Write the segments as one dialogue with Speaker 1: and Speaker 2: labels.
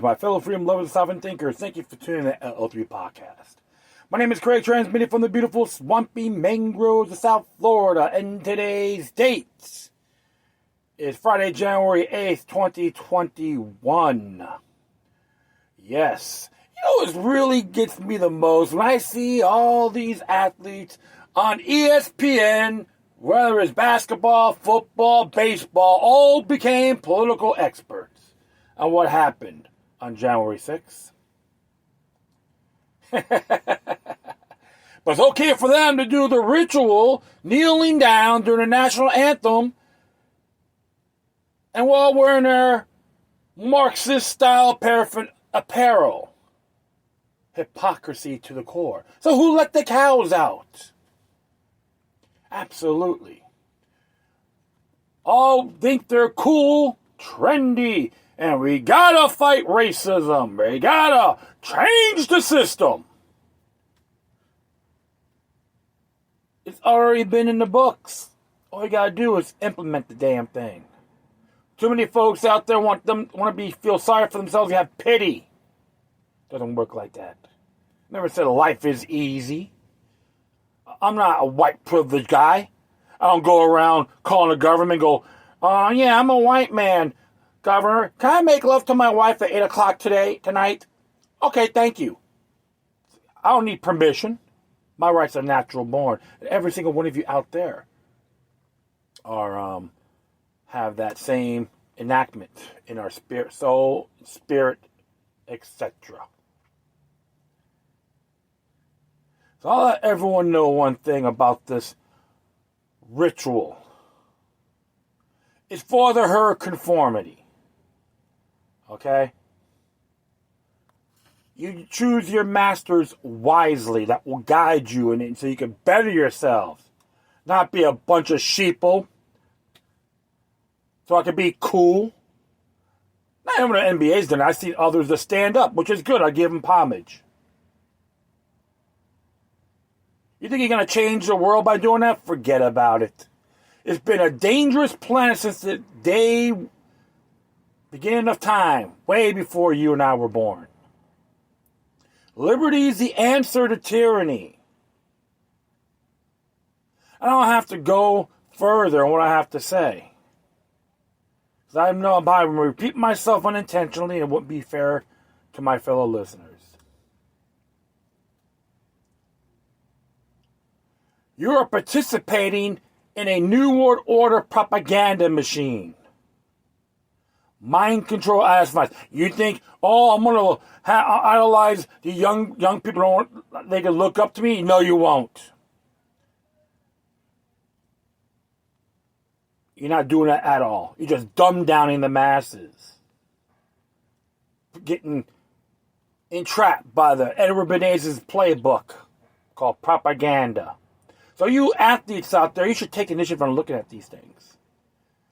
Speaker 1: my fellow freedom lovers and sovereign thinkers. Thank you for tuning in to LO3 Podcast. My name is Craig, transmitting from the beautiful swampy mangroves of South Florida, and today's date is Friday, January 8th, 2021. Yes. You know what really gets me the most? When I see all these athletes on ESPN, whether it's basketball, football, baseball, all became political experts. And what happened on January 6th? But it's okay for them to do the ritual, kneeling down during the national anthem, and while wearing their Marxist-style apparel. Hypocrisy to the core. So who let the cows out? Absolutely. All think they're cool, trendy, and we gotta fight racism. We gotta change the system. It's already been in the books. All you gotta do is implement the damn thing. Too many folks out there want to feel sorry for themselves. You have pity. Doesn't work like that. Never said life is easy. I'm not a white privileged guy. I don't go around calling the government and go, yeah, I'm a white man. Governor, can I make love to my wife at 8 o'clock tonight? Okay, thank you. I don't need permission. My rights are natural born. Every single one of you out there have that same enactment in our spirit, soul, spirit, etc. So I'll let everyone know one thing about this ritual. It's for the herd conformity. Okay? You choose your masters wisely that will guide you in it so you can better yourselves. Not be a bunch of sheeple. So I can be cool. Not even the NBA's done it. I've seen others that stand up, which is good. I give them homage. You think you're going to change the world by doing that? Forget about it. It's been a dangerous planet since the beginning of time, way before you and I were born. Liberty is the answer to tyranny. I don't have to go further on what I have to say. Because I know I'm probably repeating myself unintentionally and it wouldn't be fair to my fellow listeners. You are participating in a New World Order propaganda machine. Mind control aspects. You think, I'm going to idolize the young people. They can look up to me? No, you won't. You're not doing that at all. You're just dumb-downing the masses. Getting entrapped by the Edward Bernays' playbook called propaganda. So you athletes out there, you should take initiative on looking at these things.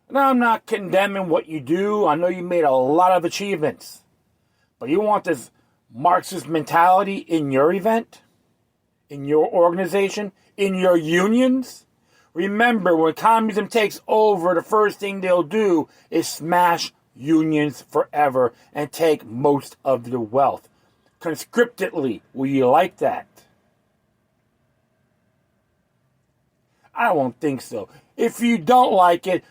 Speaker 1: Now, I'm not condemning what you do. I know you made a lot of achievements. But you want this Marxist mentality in your event? In your organization? In your unions? Remember, when communism takes over, the first thing they'll do is smash unions forever and take most of the wealth. Conscriptedly, will you like that? I don't think so. If you don't like it,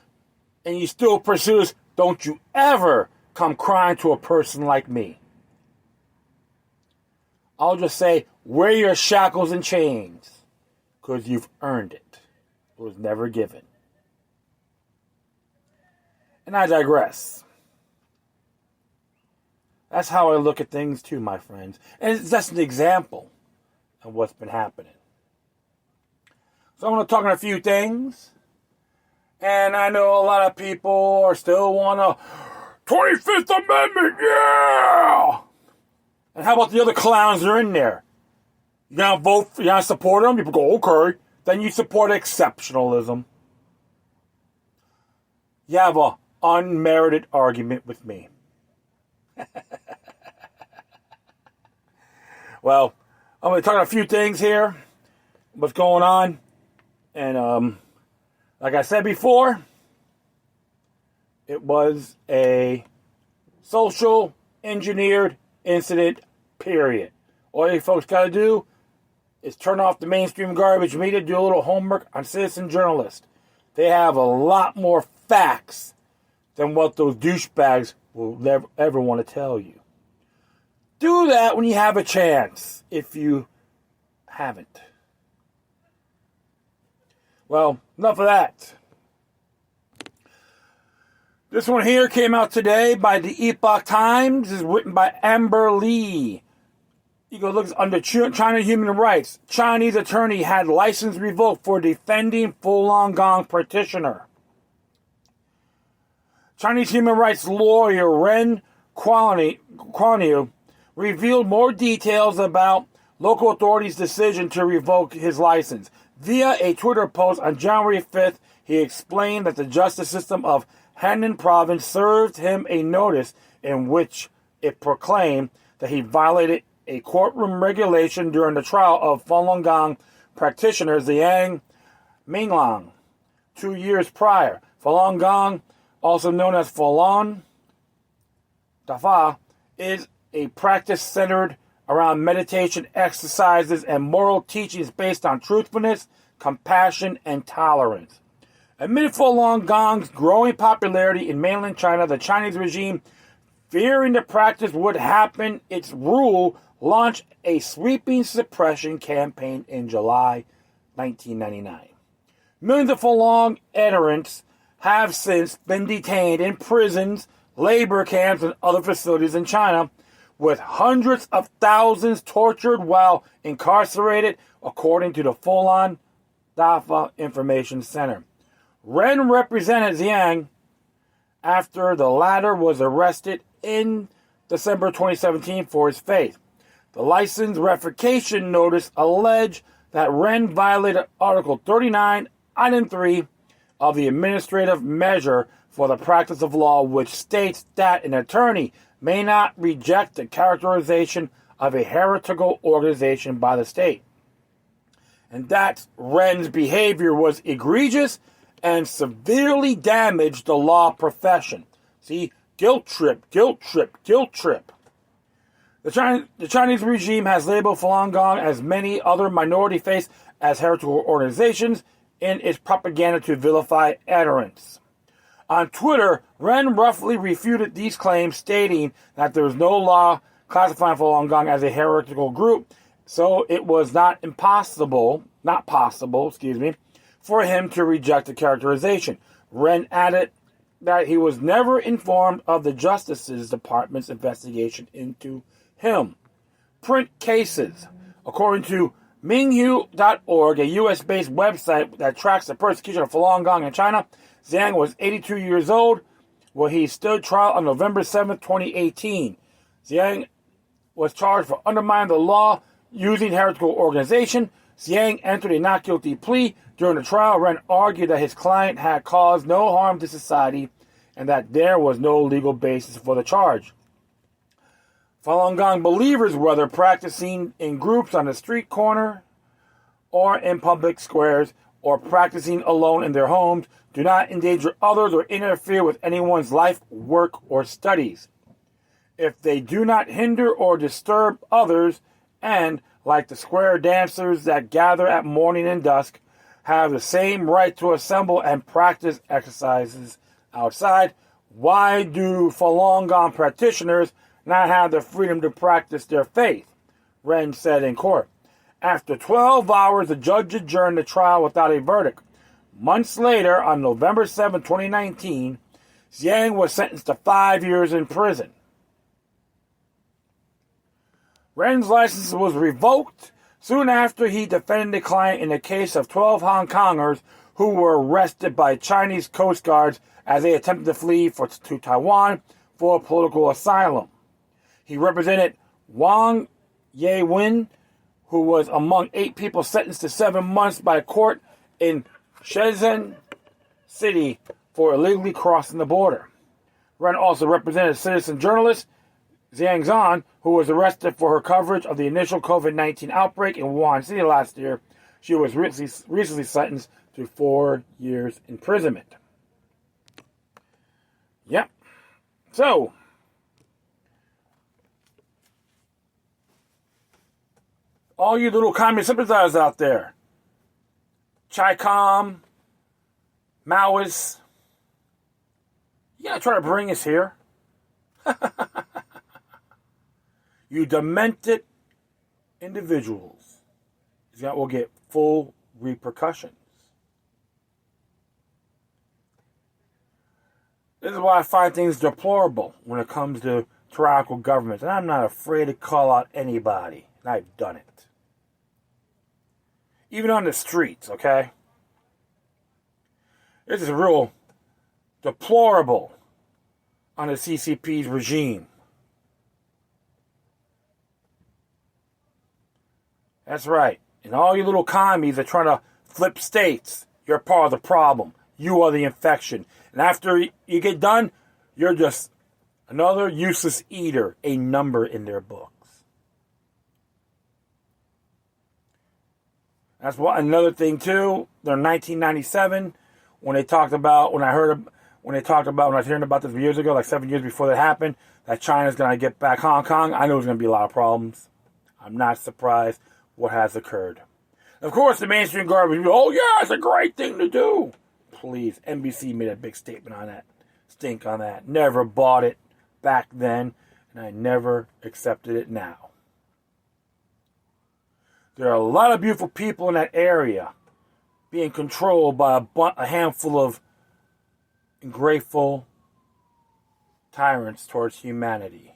Speaker 1: and you still pursue this, don't you ever come crying to a person like me. I'll just say, wear your shackles and chains, because you've earned it. It was never given. And I digress. That's how I look at things too, my friends. And it's just an example of what's been happening. So I'm going to talk on a few things. And I know a lot of people are still want a 25th Amendment, yeah! And how about the other clowns that are in there? You gonna vote, you gonna support them? People go, okay. Then you support exceptionalism. You have an unmerited argument with me. Well, I'm going to talk about a few things here. What's going on. And, like I said before, it was a social engineered incident, period. All you folks got to do is turn off the mainstream garbage media, do a little homework on citizen journalists. They have a lot more facts than what those douchebags will never ever want to tell you. Do that when you have a chance, if you haven't. Well, enough of that. This one here came out today by the Epoch Times. This is written by Amber Lee. You go look under China human rights. Chinese attorney had license revoked for defending Falun Gong practitioner. Chinese human rights lawyer Ren Kuan revealed more details about local authorities' decision to revoke his license. Via a Twitter post on January 5th, he explained that the justice system of Henan province served him a notice in which it proclaimed that he violated a courtroom regulation during the trial of Falun Gong practitioner Zhang Minglang 2 years prior. Falun Gong, also known as Falun Dafa, is a practice centered around meditation exercises and moral teachings based on truthfulness, compassion, and tolerance. Amid Falun Gong's growing popularity in mainland China, the Chinese regime, fearing the practice would happen its rule, launched a sweeping suppression campaign in July 1999. Millions of Falun adherents have since been detained in prisons, labor camps, and other facilities in China, with hundreds of thousands tortured while incarcerated, according to the Falun Dafa Information Center. Ren represented Zhang after the latter was arrested in December 2017 for his faith. The license revocation notice alleged that Ren violated Article 39, Item 3 of the Administrative Measure for the Practice of Law, which states that an attorney may not reject the characterization of a heretical organization by the state. And that Ren's behavior was egregious and severely damaged the law profession. See, guilt trip, guilt trip, guilt trip. The Chinese regime has labeled Falun Gong, as many other minority faiths, as heretical organizations in its propaganda to vilify adherents. On Twitter, Ren roughly refuted these claims, stating that there is no law classifying Falun Gong as a heretical group, so it was not possible, for him to reject the characterization. Ren added that he was never informed of the Justice Department's investigation into him. Print cases. According to Minghu.org, a U.S.-based website that tracks the persecution of Falun Gong in China, Zhang was 82 years old when he stood trial on November 7, 2018. Zhang was charged for undermining the law using heretical organization. Zhang entered a not guilty plea. During the trial, Ren argued that his client had caused no harm to society and that there was no legal basis for the charge. Falun Gong believers, whether practicing in groups on the street corner or in public squares or practicing alone in their homes, do not endanger others or interfere with anyone's life, work, or studies. If they do not hinder or disturb others and, like the square dancers that gather at morning and dusk, have the same right to assemble and practice exercises outside, why do Falun Gong practitioners not have the freedom to practice their faith? Ren said in court. After 12 hours, the judge adjourned the trial without a verdict. Months later, on November 7, 2019, Zhang was sentenced to 5 years in prison. Ren's license was revoked soon after he defended a client in a case of 12 Hong Kongers who were arrested by Chinese Coast Guards as they attempted to flee to Taiwan for political asylum. He represented Wang Ye-win, who was among 8 people sentenced to 7 months by a court in Shenzhen City for illegally crossing the border. Ren also represented citizen journalist Zhang Zhan, who was arrested for her coverage of the initial COVID-19 outbreak in Wuhan City last year. She was recently sentenced to 4 years imprisonment. Yep. So, All you little communist sympathizers out there. Chi-Com, Maoists. You gotta try to bring us here. You demented individuals that will get full repercussions. This is why I find things deplorable when it comes to tyrannical governments. And I'm not afraid to call out anybody. And I've done it. Even on the streets, okay? This is real deplorable on the CCP's regime. That's right. And all you little commies are trying to flip states. You're part of the problem. You are the infection. And after you get done, you're just another useless eater, a number in their books. That's what another thing too. In 1997, when I was hearing about this years ago, like 7 years before that happened, that China's gonna get back Hong Kong. I knew there's gonna be a lot of problems. I'm not surprised what has occurred. Of course, the mainstream garbage. Oh yeah, it's a great thing to do. Please, NBC made a big statement on that. Stink on that. Never bought it back then, and I never accepted it now. There are a lot of beautiful people in that area being controlled by a handful of ungrateful tyrants towards humanity.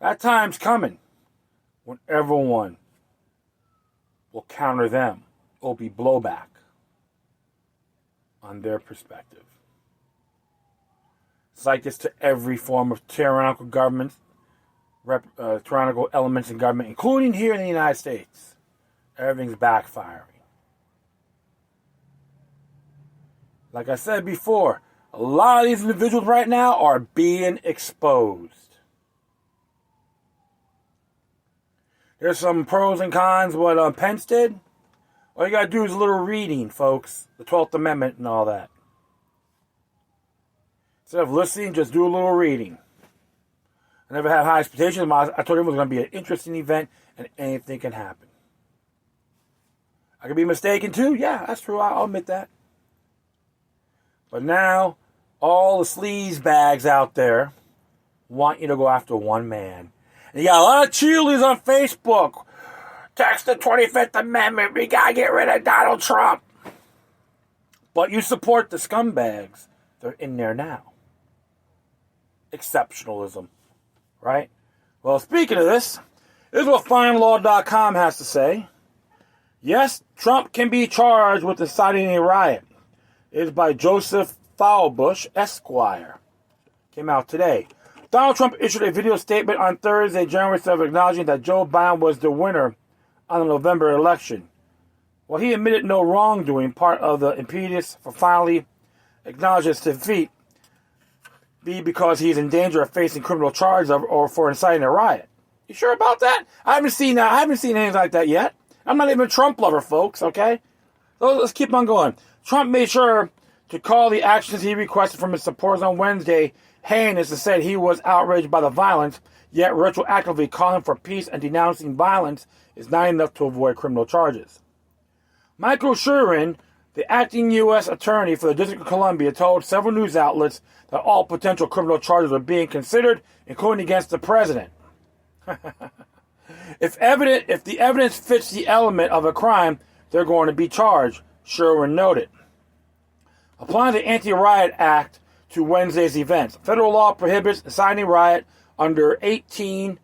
Speaker 1: That time's coming when everyone will counter them. Will be blowback on their perspective. It's like this to every form of tyrannical government, tyrannical elements in government, including here in the United States. Everything's backfiring. Like I said before, a lot of these individuals right now are being exposed. There's some pros and cons what Pence did. All you gotta do is a little reading, folks. The 12th Amendment and all that. Instead of listening, just do a little reading. I never had high expectations. I told him it was going to be an interesting event and anything can happen. I could be mistaken too. Yeah, that's true. I'll admit that. But now, all the sleaze bags out there want you to go after one man. And you got a lot of cheerleaders on Facebook. Text the 25th Amendment. We got to get rid of Donald Trump. But you support the scumbags. They're in there now. Exceptionalism. Right? Well, speaking of this is what FineLaw.com has to say. Yes, Trump can be charged with inciting a riot. It is by Joseph Foulbush, Esquire. Came out today. Donald Trump issued a video statement on Thursday, January 7th, acknowledging that Joe Biden was the winner on the November election. While he admitted no wrongdoing, part of the impetus for finally acknowledging his defeat be because he's in danger of facing criminal charges or for inciting a riot. You sure about that? I haven't seen that. I haven't seen anything like that yet. I'm not even a Trump lover, folks, okay? So let's keep on going. Trump made sure to call the actions he requested from his supporters on Wednesday heinous and said he was outraged by the violence, yet retroactively calling for peace and denouncing violence is not enough to avoid criminal charges. Michael Shurin, the acting U.S. attorney for the District of Columbia, told several news outlets that all potential criminal charges are being considered, including against the president. If the evidence fits the element of a crime, they're going to be charged, Sherwin noted. Applying the Anti-Riot Act to Wednesday's events, federal law prohibits inciting riot under 18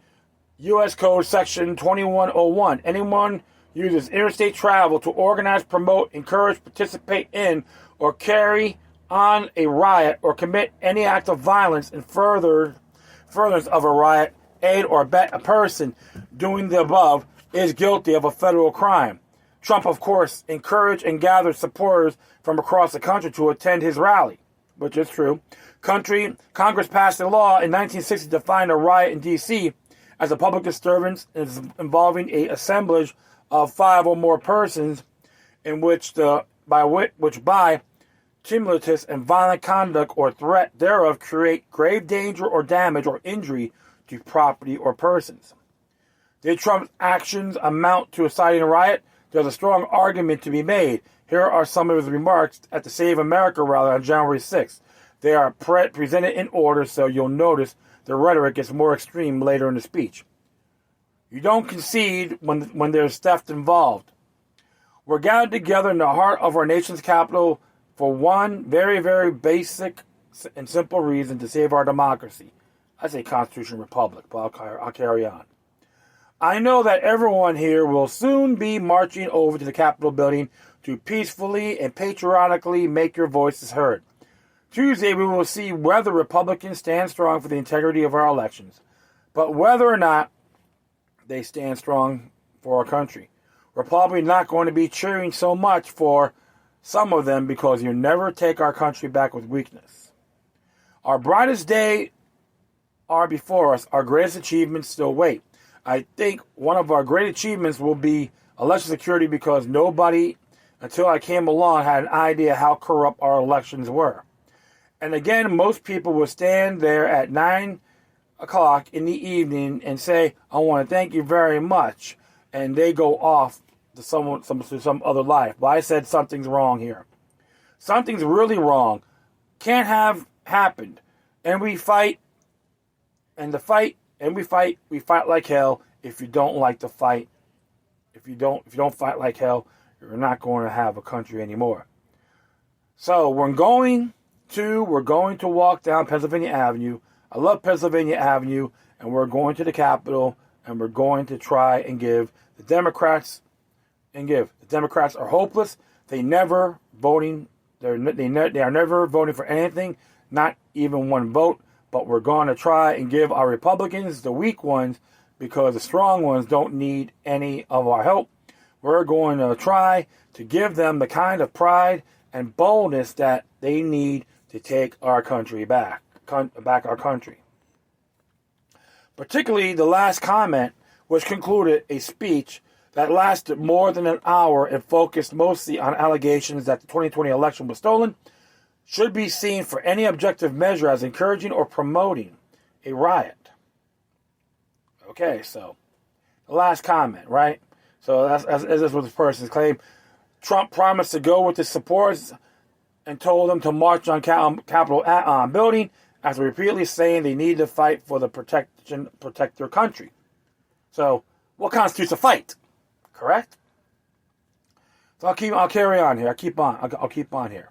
Speaker 1: U.S. Code Section 2101. Anyone uses interstate travel to organize, promote, encourage, participate in, or carry on a riot or commit any act of violence in furtherance of a riot, aid or abet a person doing the above is guilty of a federal crime. Trump, of course, encouraged and gathered supporters from across the country to attend his rally, which is true. Congress passed a law in 1960 to define a riot in D.C. as a public disturbance involving an assemblage of 5 or more persons in which by tumultuous and violent conduct or threat thereof create grave danger or damage or injury to property or persons. Did Trump's actions amount to inciting a riot? There's a strong argument to be made. Here are some of his remarks at the Save America rally on January 6th. They are presented in order, so you'll notice the rhetoric gets more extreme later in the speech. You don't concede when there's theft involved. We're gathered together in the heart of our nation's capital for one very, very basic and simple reason: to save our democracy. I say Constitution Republic, but I'll carry on. I know that everyone here will soon be marching over to the Capitol building to peacefully and patriotically make your voices heard. Tuesday, we will see whether Republicans stand strong for the integrity of our elections, but whether or not they stand strong for our country. We're probably not going to be cheering so much for some of them, because you never take our country back with weakness. Our brightest day are before us. Our greatest achievements still wait. I think one of our great achievements will be election security, because nobody, until I came along, had an idea how corrupt our elections were. And again, most people will stand there at 9 o'clock in the evening and say, I want to thank you very much. And they go off to some other life. But I said something's wrong here. Something's really wrong. Can't have happened. And we fight. And we fight like hell. If you don't like the fight, if you don't fight like hell, you're not going to have a country anymore. So we're going to walk down Pennsylvania Avenue. I love Pennsylvania Avenue, and we're going to the Capitol, and we're going to try and give the Democrats The Democrats are hopeless. They are never voting for anything, not even one vote. But we're going to try and give our Republicans, the weak ones, because the strong ones don't need any of our help. We're going to try to give them the kind of pride and boldness that they need to take our country back our country. Particularly the last comment, which concluded a speech that lasted more than an hour and focused mostly on allegations that the 2020 election was stolen, should be seen for any objective measure as encouraging or promoting a riot. Okay, so the last comment, right? So that's as what this person's claim. Trump promised to go with his supporters and told them to march on Capitol building after repeatedly saying they need to fight for the protect their country. So, what constitutes a fight? Correct? So I'll carry on here. I'll keep on here.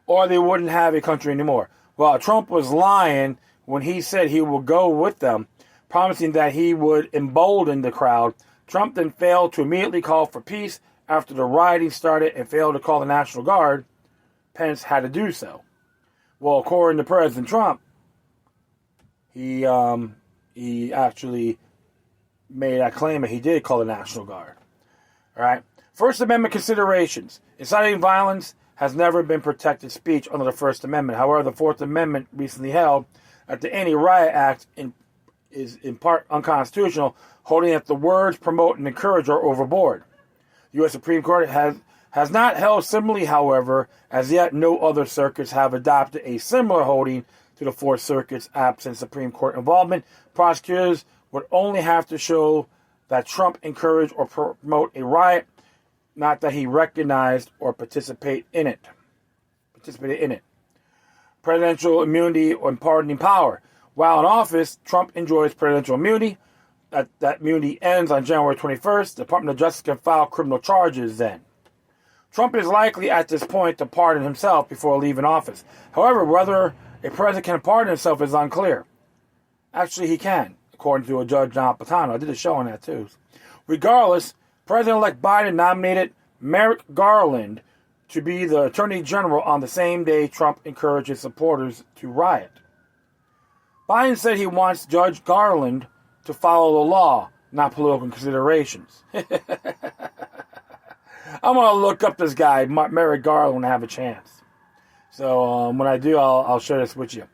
Speaker 1: Or they wouldn't have a country anymore. Well, Trump was lying when he said he would go with them, promising that he would embolden the crowd. Trump then failed to immediately call for peace after the rioting started and failed to call the National Guard. Pence had to do so. Well, according to President Trump, he actually made that claim that he did call the National Guard. All right. First Amendment considerations. Inciting violence has never been protected speech under the First Amendment. However, the Fourth Amendment recently held that the Anti-Riot Act is in part unconstitutional, holding that the words promote and encourage are overboard. The U.S. Supreme Court has not held similarly, however, as yet no other circuits have adopted a similar holding to the Fourth Circuit's absent Supreme Court involvement. Prosecutors would only have to show that Trump encouraged or promote a riot, not that he recognized or participated in it. Presidential immunity and pardoning power. While in office, Trump enjoys presidential immunity. That immunity ends on January 21st. The Department of Justice can file criminal charges then. Trump is likely at this point to pardon himself before leaving office. However, whether a president can pardon himself is unclear. Actually, he can, according to a Judge Napolitano. I did a show on that too. Regardless, President-elect Biden nominated Merrick Garland to be the Attorney General on the same day Trump encouraged his supporters to riot. Biden said he wants Judge Garland to follow the law, not political considerations. I'm going to look up this guy, Merrick Garland, when I have a chance. So when I do, I'll share this with you.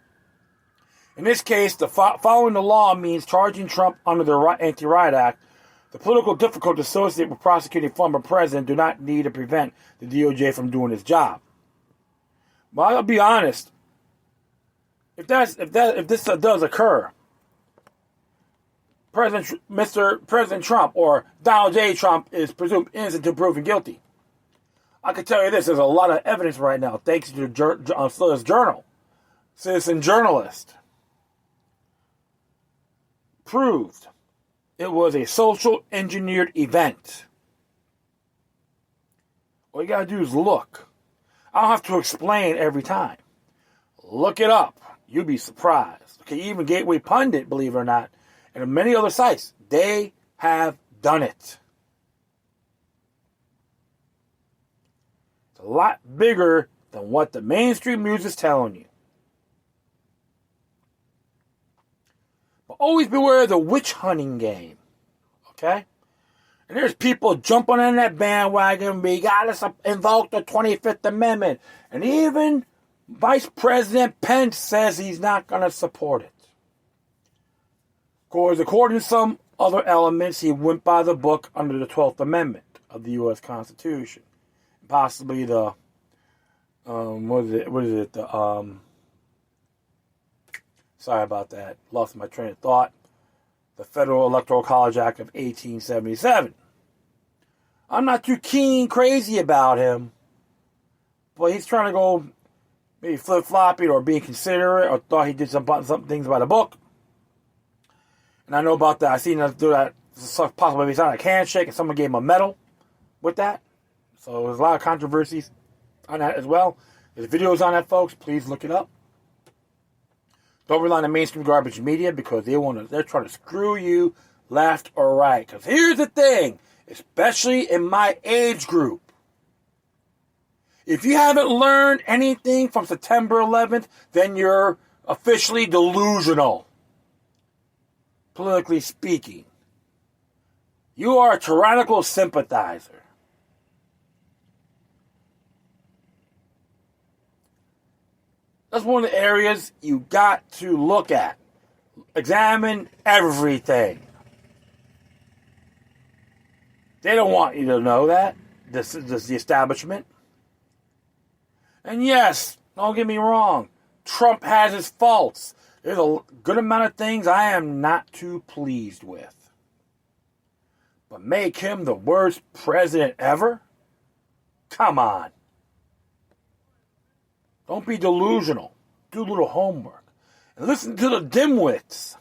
Speaker 1: In this case, following the law means charging Trump under the Anti-Riot Act. The political difficulties associated with prosecuting a former president do not need to prevent the DOJ from doing its job. Well, I'll be honest. If this does occur, Mr. President Trump or Donald J. Trump is presumed innocent until proven guilty. I can tell you this, there's a lot of evidence right now, thanks to this journal, Citizen Journalist, proved it was a social engineered event. All you gotta do is look. I don't have to explain every time. Look it up. You'll be surprised. Okay, even Gateway Pundit, believe it or not, and many other sites, they have done it. It's a lot bigger than what the mainstream news is telling you. But always beware of the witch hunting game. Okay? And there's people jumping on that bandwagon. We got to invoke the 25th Amendment. And even Vice President Pence says he's not going to support it. Of course, according to some other elements, he went by the book under the 12th Amendment of the U.S. Constitution. Possibly the, sorry about that. Lost my train of thought. The Federal Electoral College Act of 1877. I'm not too crazy about him, but he's trying to go maybe flip-flopping or being considerate or thought he did some things about a book. And I know about that. I seen him do that. Possibly he signed a handshake and someone gave him a medal with that. So there's a lot of controversies on that as well. There's videos on that, folks. Please look it up. Don't rely on the mainstream garbage media because they're trying to screw you left or right. Because here's the thing, especially in my age group. If you haven't learned anything from September 11th, then you're officially delusional. Politically speaking. You are a tyrannical sympathizer. That's one of the areas you got to look at. Examine everything. They don't want you to know that. This is the establishment. And yes, don't get me wrong. Trump has his faults. There's a good amount of things I am not too pleased with. But make him the worst president ever? Come on. Don't be delusional. Do a little homework. And listen to the dimwits.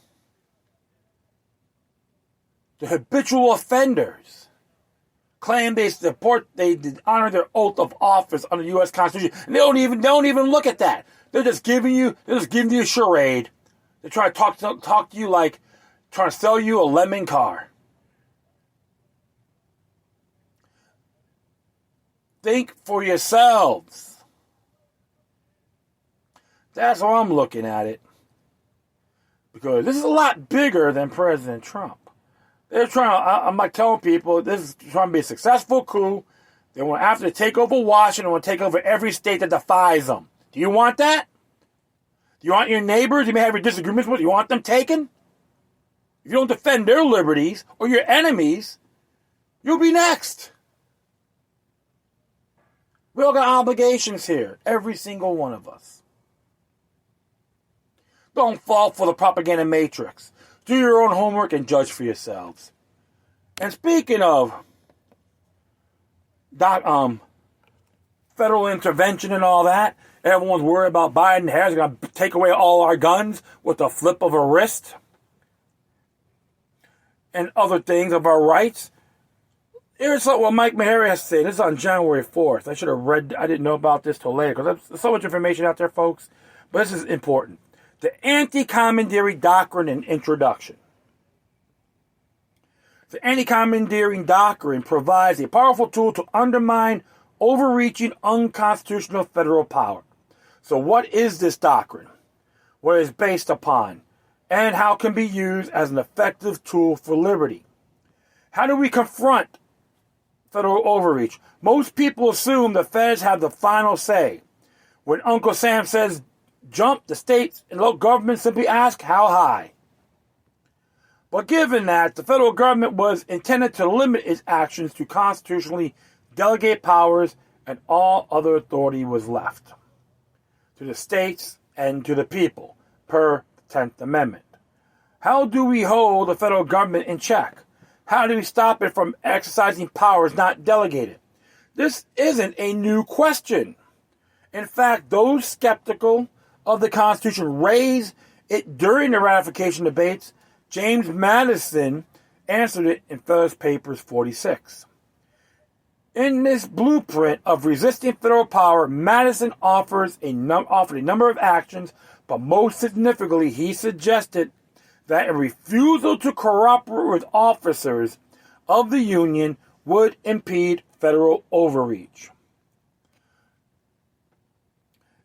Speaker 1: The habitual offenders. Claim they honor their oath of office under the U.S. Constitution. And they don't even look at that. They're just giving you a charade. They try to talk to you like trying to sell you a lemon car. Think for yourselves. That's how I'm looking at it. Because this is a lot bigger than President Trump. They're I'm like telling people, this is trying to be a successful coup. They want, after they take over Washington, they want to take over every state that defies them. Do you want that? Do you want your neighbors you may have your disagreements with, you want them taken? If you don't defend their liberties or your enemies, you'll be next. We all got obligations here. Every single one of us. Don't fall for the propaganda matrix. Do your own homework and judge for yourselves. And speaking of federal intervention and all that, everyone's worried about Biden. Harris going to take away all our guns with the flip of a wrist. And other things of our rights. Here's what Mike Maharry has to say. This is on January 4th. I didn't know about this till later because there's so much information out there, folks. But this is important. The Anti-Commandeering Doctrine and Introduction. The Anti-Commandeering Doctrine provides a powerful tool to undermine overreaching unconstitutional federal power. So what is this doctrine? What it is based upon? And how it can be used as an effective tool for liberty? How do we confront federal overreach? Most people assume the feds have the final say. When Uncle Sam says jump, the states and local government simply ask how high. But given that the federal government was intended to limit its actions to constitutionally delegate powers and all other authority was left to the states and to the people per the 10th Amendment. How do we hold the federal government in check? How do we stop it from exercising powers not delegated? This isn't a new question. In fact, those skeptical of the Constitution raised it during the ratification debates. James Madison answered it in Federalist Papers 46. In this blueprint of resisting federal power, Madison offered a number of actions, but most significantly, he suggested that a refusal to cooperate with officers of the Union would impede federal overreach.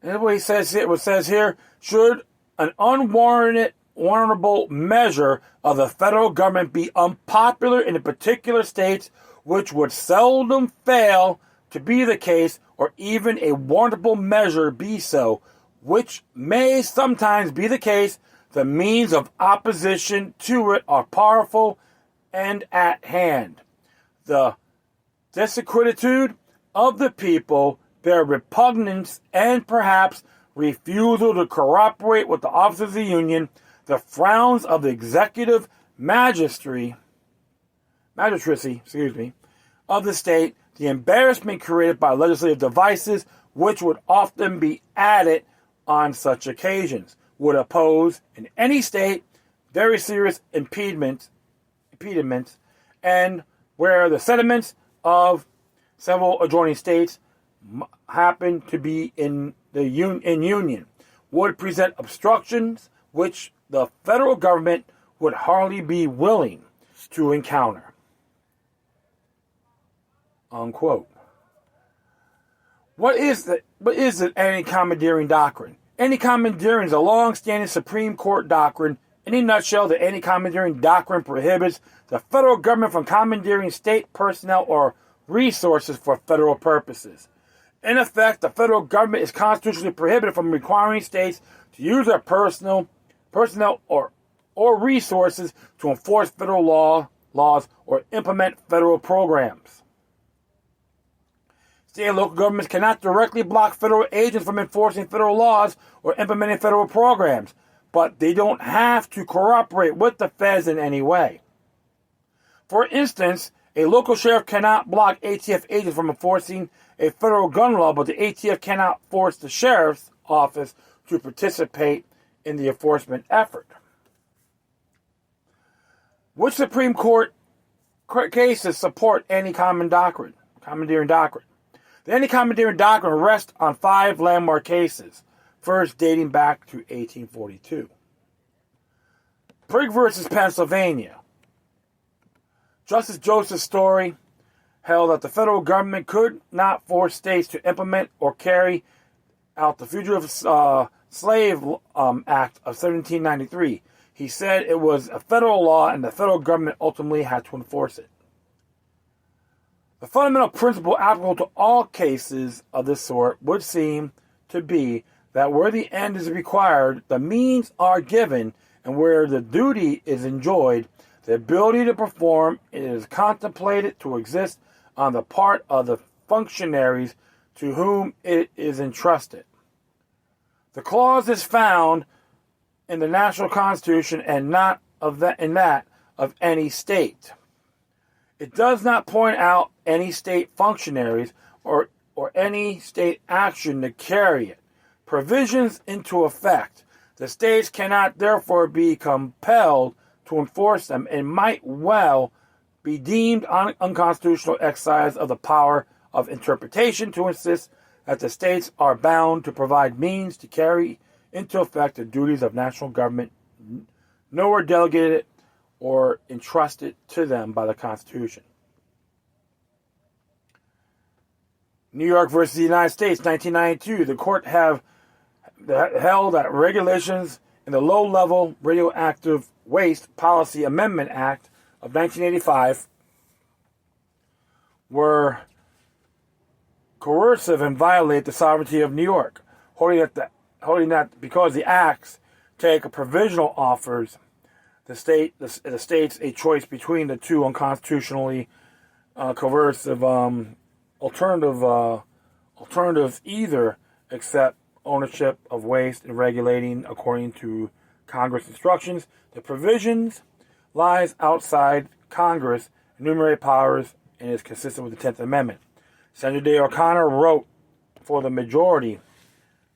Speaker 1: And what he says here, what says here, should an unwarrantable measure of the federal government be unpopular in the particular states, which would seldom fail to be the case, or even a warrantable measure be so, which may sometimes be the case, the means of opposition to it are powerful and at hand. The disquietude of the people, their repugnance, and perhaps refusal to cooperate with the officers of the Union, the frowns of the executive magistracy, of the state, the embarrassment created by legislative devices, which would often be added on such occasions, would oppose in any state very serious impediments, and where the sentiments of several adjoining states happen to be in union, would present obstructions which the federal government would hardly be willing to encounter. Unquote. What is the Anti-Commandeering Doctrine? Anti-Commandeering is a long-standing Supreme Court doctrine. In a nutshell, the Anti-Commandeering Doctrine prohibits the federal government from commandeering state personnel or resources for federal purposes. In effect, the federal government is constitutionally prohibited from requiring states to use their personnel or resources to enforce federal laws or implement federal programs. State and local governments cannot directly block federal agents from enforcing federal laws or implementing federal programs, but they don't have to cooperate with the feds in any way. For instance, a local sheriff cannot block ATF agents from enforcing a federal gun law, but the ATF cannot force the sheriff's office to participate in the enforcement effort. Which Supreme Court cases support Anti-Commandeering Doctrine? The Anti-Commandeering Doctrine rests on 5 landmark cases, first dating back to 1842. Prigg versus Pennsylvania. Justice Joseph Story held that the federal government could not force states to implement or carry out the Fugitive Slave Act of 1793. He said it was a federal law and the federal government ultimately had to enforce it. The fundamental principle applicable to all cases of this sort would seem to be that where the end is required, the means are given, and where the duty is enjoyed, the ability to perform is contemplated to exist on the part of the functionaries to whom it is entrusted. The clause is found in the national constitution and not in that of any state. It does not point out any state functionaries or any state action to carry it. Provisions into effect. The states cannot therefore be compelled to enforce them and might well be deemed unconstitutional exercise of the power of interpretation to insist that the states are bound to provide means to carry into effect the duties of national government nowhere delegated or entrusted to them by the Constitution. New York versus the United States, 1992. The court held that regulations in the Low-Level Radioactive Waste Policy Amendment Act of 1985 were coercive and violate the sovereignty of New York, holding that because the acts take a provisional offers the states a choice between the two unconstitutionally coercive alternatives, either accept ownership of waste and regulating according to Congress instructions. The provisions lies outside Congress' enumerated powers and is consistent with the 10th Amendment. Senator Day O'Connor wrote for the majority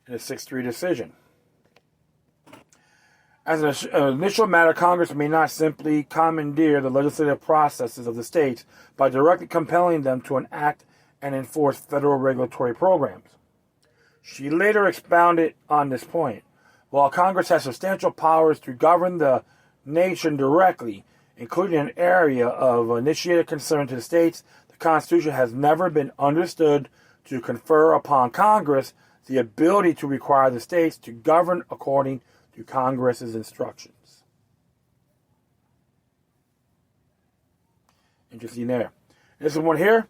Speaker 1: in a 6-3 decision. As an initial matter, Congress may not simply commandeer the legislative processes of the states by directly compelling them to enact and enforce federal regulatory programs. She later expounded on this point. While Congress has substantial powers to govern the nation directly, including an area of initiated concern to the states, the Constitution has never been understood to confer upon Congress the ability to require the states to govern according to Congress's instructions. Interesting there. This is one here.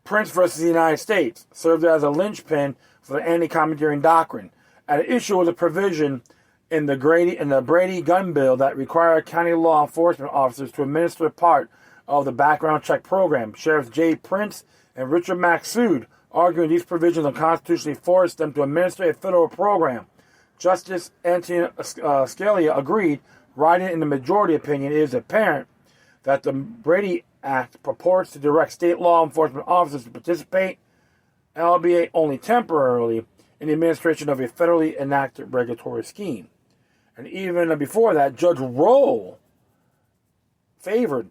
Speaker 1: Prince versus the United States served as a linchpin for the Anti-Commandeering Doctrine. At issue was a provision in the Brady gun bill that required county law enforcement officers to administer part of the background check program. Sheriffs Jay Prince and Richard Mack sued, arguing these provisions unconstitutionally forced them to administer a federal program. Justice Anthony Scalia agreed, writing in the majority opinion, it is apparent that the Brady Act purports to direct state law enforcement officers to participate, albeit only temporarily, in the administration of a federally enacted regulatory scheme. And even before that, Judge Roll favored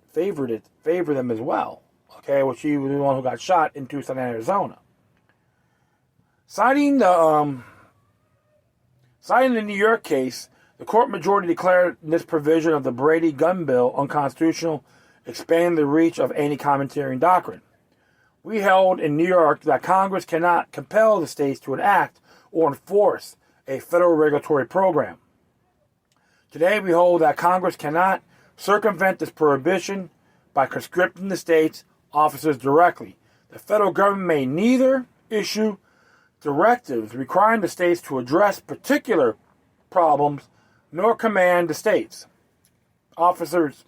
Speaker 1: them as well. Okay, which he was the one who got shot in Tucson, Arizona. Citing the New York case, the court majority declared this provision of the Brady gun bill unconstitutional, expanding the reach of anti-commandeering doctrine. We held in New York that Congress cannot compel the states to enact or enforce a federal regulatory program. Today we hold that Congress cannot circumvent this prohibition by conscripting the states' officers directly. The federal government may neither issue directives requiring the states to address particular problems nor command the states' officers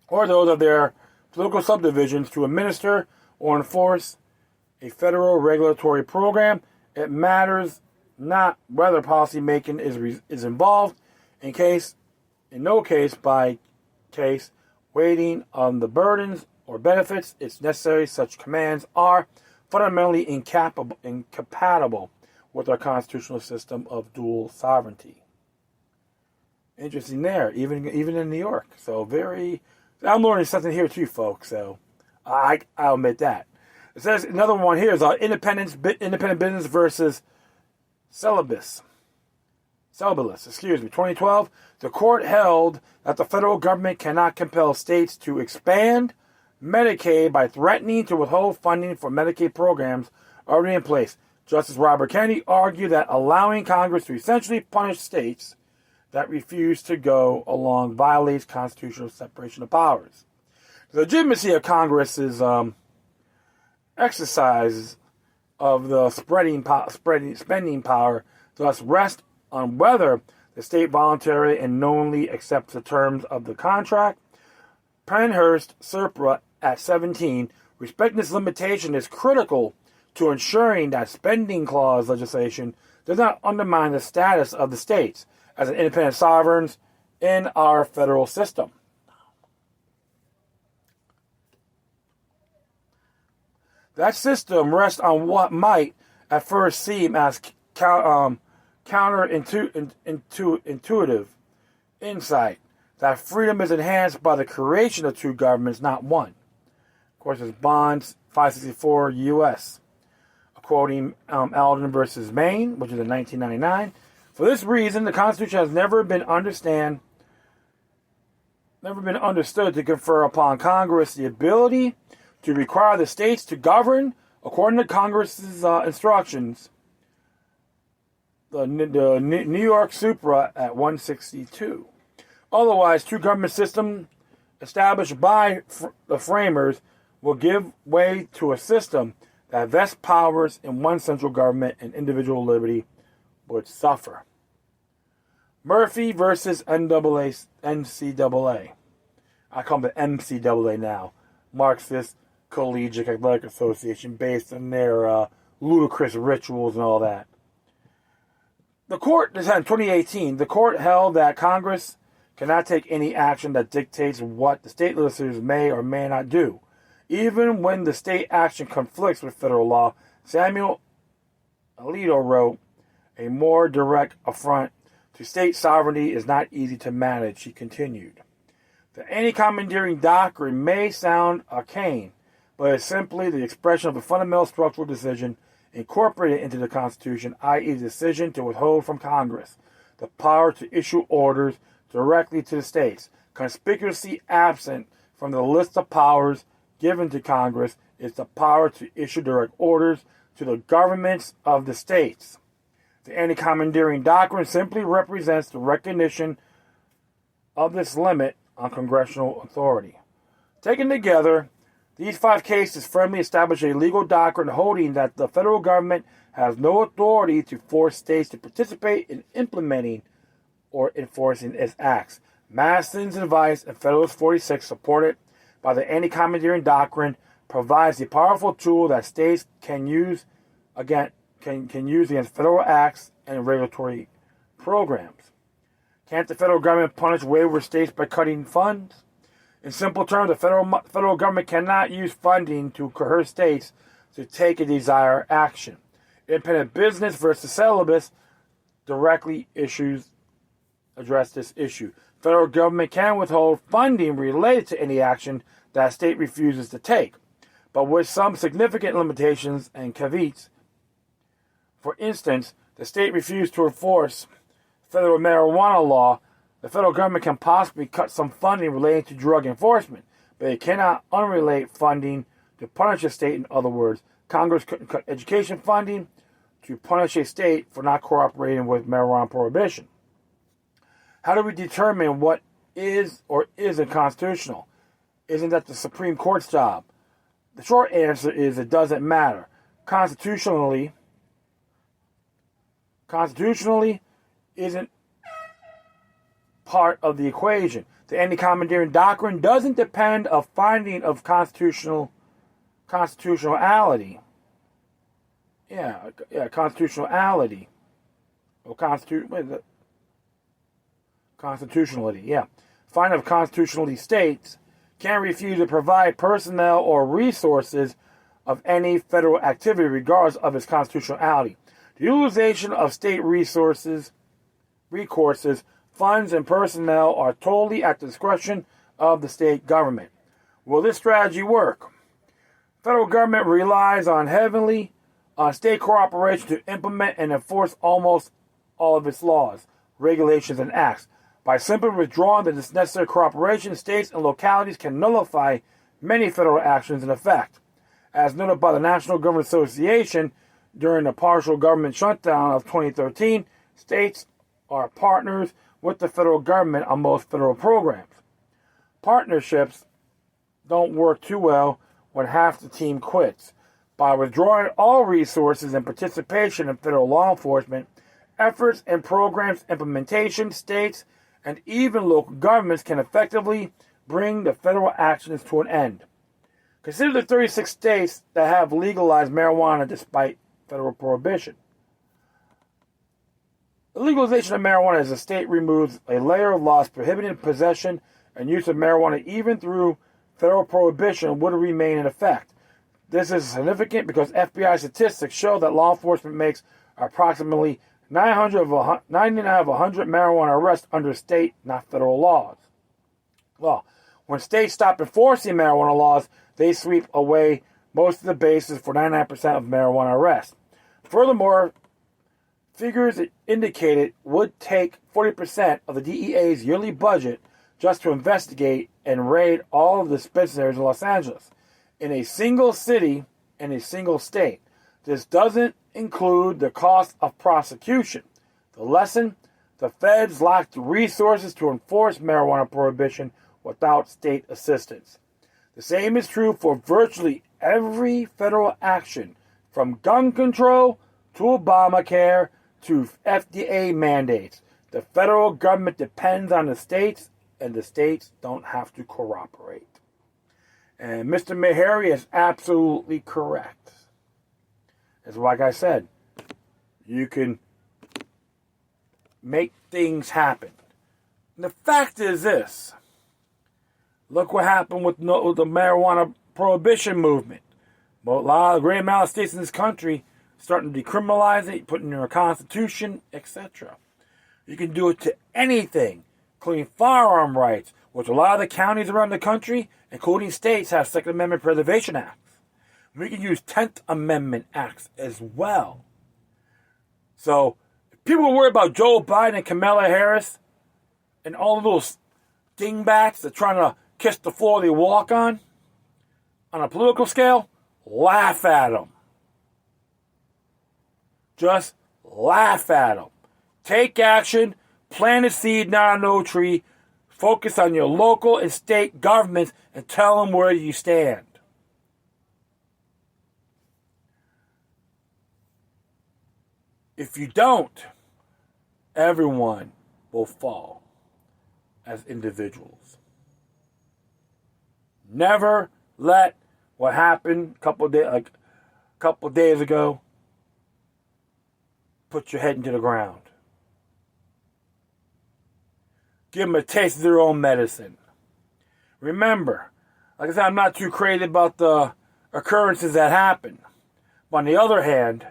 Speaker 1: or those of their political subdivisions to administer or enforce a federal regulatory program. It matters not whether policymaking is involved, in no case by case, weighting on the burdens or benefits it's necessary. Such commands are fundamentally incompatible with our constitutional system of dual sovereignty. Interesting there, even in New York. So I'm learning something here too, folks. So I'll admit that. It says another one here is independent business versus celibus. 2012, the court held that the federal government cannot compel states to expand Medicaid by threatening to withhold funding for Medicaid programs already in place. Justice Robert Kennedy argued that allowing Congress to essentially punish states that refuse to go along violates constitutional separation of powers. The legitimacy of Congress's exercise of the spending power thus rests on whether the state voluntarily and knowingly accepts the terms of the contract. Pennhurst Surpra at 17, respecting this limitation is critical to ensuring that spending clause legislation does not undermine the status of the states as an independent sovereigns in our federal system. That system rests on what might at first seem as counterintuitive insight, that freedom is enhanced by the creation of two governments, not one. Of course, it's Bonds 564 U.S., quoting Alden versus Maine, which is in 1999. For this reason, the Constitution has never been understood to confer upon Congress the ability to require the states to govern according to Congress's instructions. The New York Supra at 162. Otherwise, two government system established by the framers will give way to a system that vests powers in one central government and individual liberty would suffer. Murphy versus NCAA. I call them the MCAA now. Marxist Collegiate Athletic Association, based on their ludicrous rituals and all that. The court, this in 2018, the court held that Congress cannot take any action that dictates what the state legislatures may or may not do. Even when the state action conflicts with federal law, Samuel Alito wrote, a more direct affront to state sovereignty is not easy to manage, he continued. The anti-commandeering doctrine may sound arcane, but is simply the expression of a fundamental structural decision incorporated into the Constitution, i.e. the decision to withhold from Congress the power to issue orders directly to the states. Conspicuously absent from the list of powers given to Congress is the power to issue direct orders to the governments of the states. The anti-commandeering doctrine simply represents the recognition of this limit on congressional authority. Taken together, these 5 cases firmly establish a legal doctrine holding that the federal government has no authority to force states to participate in implementing or enforcing its acts. Madison's advice in Federalist 46, supported by the anti-commandeering doctrine, provides a powerful tool that states can use against federal acts and regulatory programs. Can't the federal government punish wayward states by cutting funds? In simple terms, the federal government cannot use funding to coerce states to take a desired action. Independent business versus celibacy directly address this issue. Federal government can withhold funding related to any action that a state refuses to take, but with some significant limitations and caveats. For instance, the state refused to enforce federal marijuana law. The federal government can possibly cut some funding relating to drug enforcement, but it cannot unrelate funding to punish a state. In other words, Congress couldn't cut education funding to punish a state for not cooperating with marijuana prohibition. How do we determine what is or isn't constitutional? Isn't that the Supreme Court's job? The short answer is it doesn't matter. Constitutionally isn't part of the equation. The anti-commandeering doctrine doesn't depend on finding of constitutionality. Constitutionality. Or constitutionality, Finding of constitutionality states can refuse to provide personnel or resources of any federal activity regardless of its constitutionality. The utilization of state recourses, funds, and personnel are totally at the discretion of the state government. Will this strategy work? Federal government relies heavily on state cooperation to implement and enforce almost all of its laws, regulations, and acts. By simply withdrawing the necessary cooperation, states and localities can nullify many federal actions in effect. As noted by the National Government Association during the partial government shutdown of 2013, states are partners with the federal government on most federal programs. Partnerships don't work too well when half the team quits. By withdrawing all resources and participation in federal law enforcement, efforts and programs implementation, states and even local governments can effectively bring the federal actions to an end. Consider the 36 states that have legalized marijuana despite federal prohibition. The legalization of marijuana as a state removes a layer of laws prohibiting possession and use of marijuana even through federal prohibition would remain in effect. This is significant because FBI statistics show that law enforcement makes approximately 99 of 100 marijuana arrests under state, not federal laws. Well, when states stop enforcing marijuana laws, they sweep away most of the basis for 99% of marijuana arrests. Furthermore, figures indicated would take 40% of the DEA's yearly budget just to investigate and raid all of the dispensaries in Los Angeles, in a single city and a single state. This doesn't include the cost of prosecution. The lesson: the feds lack the resources to enforce marijuana prohibition without state assistance. The same is true for virtually every federal action, from gun control to Obamacare to FDA mandates. The federal government depends on the states, and the states don't have to cooperate. And Mr. Meharry is absolutely correct. It's like I said, you can make things happen. And the fact is this. Look what happened with the marijuana prohibition movement. Well, a lot of the great amount of states in this country starting to decriminalize it, putting it in their constitution, etc. You can do it to anything, including firearm rights, which a lot of the counties around the country, including states, have Second Amendment Preservation Acts. We can use 10th Amendment Acts as well. So, if people are worried about Joe Biden and Kamala Harris and all of those dingbats that are trying to kiss the floor they walk on a political scale, laugh at them. Just laugh at them. Take action, plant a seed, not a no tree. Focus on your local and state governments and tell them where you stand. If you don't, everyone will fall as individuals. Never let what happened a couple days ago put your head into the ground. Give them a taste of their own medicine. Remember, like I said, I'm not too crazy about the occurrences that happen. But on the other hand,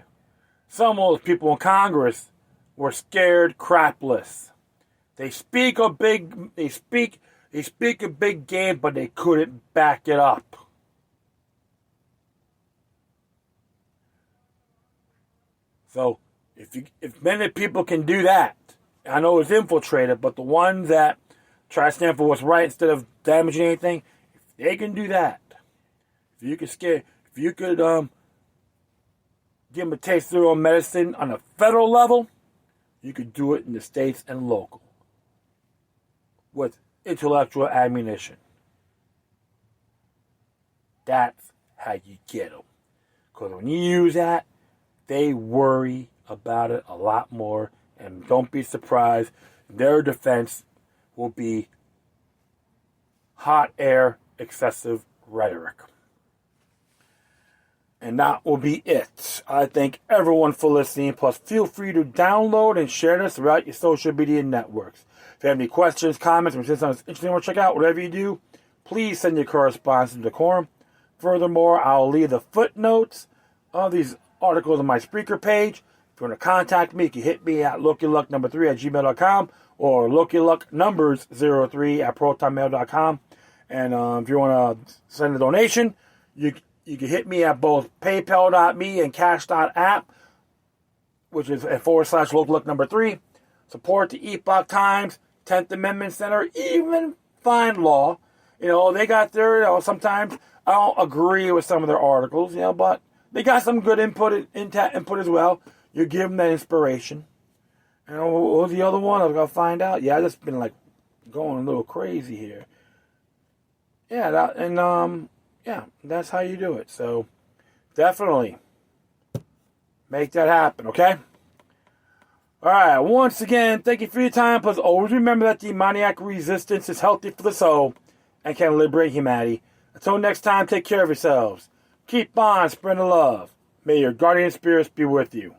Speaker 1: some of those people in Congress were scared crapless. They speak a big game, but they couldn't back it up. So if many people can do that, I know it's infiltrated, but the ones that try to stand for what's right instead of damaging anything, if they can do that, if you could give them a taste of their own medicine on a federal level, you could do it in the states and local with intellectual ammunition. That's how you get them. Because when you use that, they worry about it a lot more. And don't be surprised, their defense will be hot air, excessive rhetoric. And that will be it. I thank everyone for listening. Plus, feel free to download and share this throughout your social media networks. If you have any questions, comments, or something interesting or check out, whatever you do, please send your correspondence to Decorum. Furthermore, I'll leave the footnotes of these articles on my Spreaker page. If you want to contact me, you can hit me at LokiLuck3@gmail.com or LokiLuckNumbers03@protonmail.com. And if you want to send a donation, you can hit me at both PayPal.me and Cash.app, which is at /LokiLuck3. Support the Epoch Times, 10th Amendment Center, even Find Law. They got their, sometimes I don't agree with some of their articles, but they got some good input as well. You give them that inspiration. And what was the other one? I was going to find out. Yeah, I just been going a little crazy here. Yeah, that's how you do it. So definitely make that happen, okay? All right, once again, thank you for your time. Plus, always remember that demoniac resistance is healthy for the soul and can liberate humanity. Until next time, take care of yourselves. Keep on spreading love. May your guardian spirits be with you.